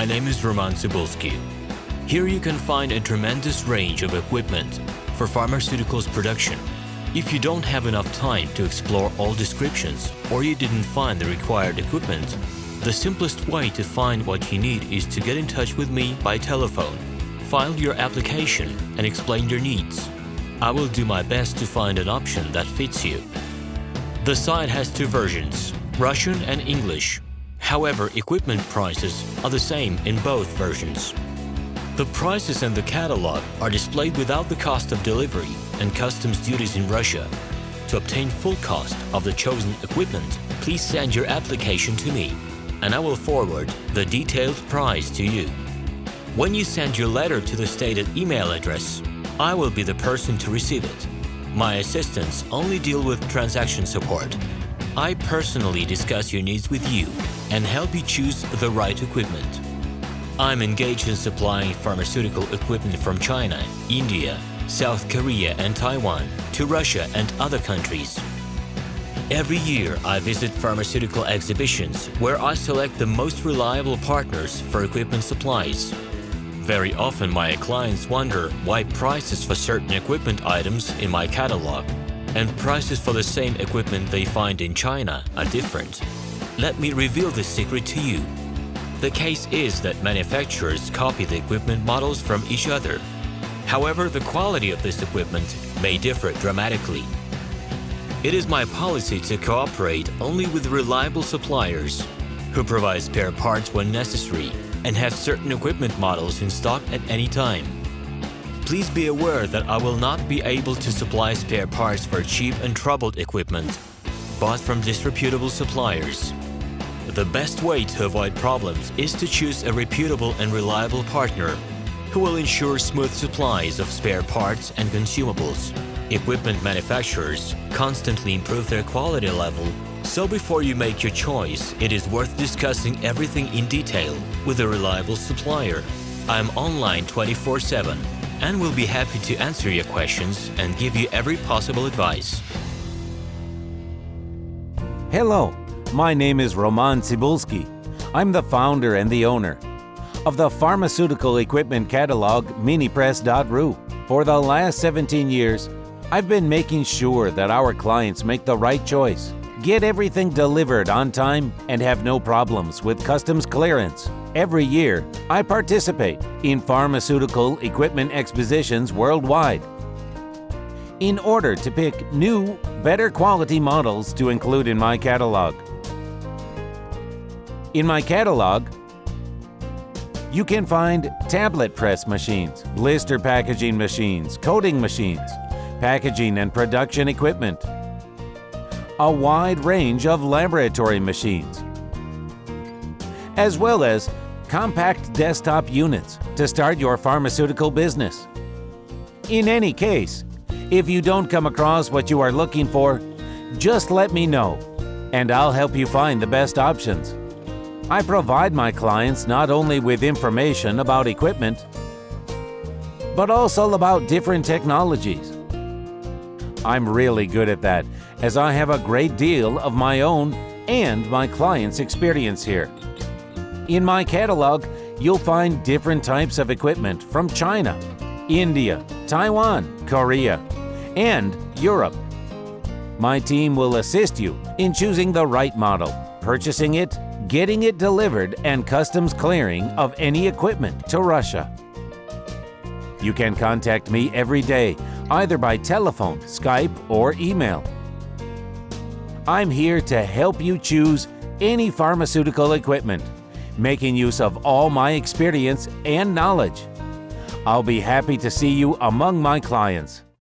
My name is RomanTsibulsky. Here you can find a tremendous range of equipment for pharmaceuticals production. If you don't have enough time to explore all descriptions or you didn't find the required equipment, the simplest way to find what you need is to get in touch with me by telephone, file your application and explain your needs. I will do my best to find an option that fits you. The site has two versions, Russian and English. However, equipment prices are the same in both versions. The prices and the catalog are displayed without the cost of delivery and customs duties in Russia. To obtain full cost of the chosen equipment, please send your application to me, and I will forward the detailed price to you. When you send your letter to the stated email address, I will be the person to receive it. My assistants only deal with transaction support. I personally discuss your needs with you and help you choose the right equipment. I'm engaged in supplying pharmaceutical equipment from China, India, South Korea and Taiwan to Russia and other countries. Every year I visit pharmaceutical exhibitions where I select the most reliable partners for equipment supplies. Very often my clients wonder why prices for certain equipment items in my catalog and prices for the same equipment they find in China are different. Let me reveal this secret to you. The case is that manufacturers copy the equipment models from each other. However, the quality of this equipment may differ dramatically. It is my policy to cooperate only with reliable suppliers who provide spare parts when necessary and have certain equipment models in stock at any time. Please be aware that I will not be able to supply spare parts for cheap and troubled equipment bought from disreputable suppliers. The best way to avoid problems is to choose a reputable and reliable partner who will ensure smooth supplies of spare parts and consumables. Equipment manufacturers constantly improve their quality level, so before you make your choice, it is worth discussing everything in detail with a reliable supplier. I'm online 24/7 and will be happy to answer your questions and give you every possible advice. Hello, my name is RomanTsibulsky. I'm the founder and the owner of the pharmaceutical equipment catalog Minipress.ru. For the last 17 years, I've been making sure that our clients make the right choice, get everything delivered on time, and have no problems with customs clearance. Every year, I participate in pharmaceutical equipment expositions worldwide in order to pick new, better quality models to include in my catalog. In my catalog, you can find tablet press machines, blister packaging machines, coating machines, packaging and production equipment, a wide range of laboratory machines, as well as compact desktop units to start your pharmaceutical business. In any case, if you don't come across what you are looking for, just let me know, and I'll help you find the best options. I provide my clients not only with information about equipment, but also about different technologies. I'm really good at that, as I have a great deal of my own and my clients' experience here. In my catalog, you'll find different types of equipment from China, India, Taiwan, Korea, and Europe. My team will assist you in choosing the right model, purchasing it, getting it delivered, and customs clearing of any equipment to Russia. You can contact me every day, either by telephone, Skype, or email. I'm here to help you choose any pharmaceutical equipment, making use of all my experience and knowledge. I'll be happy to see you among my clients.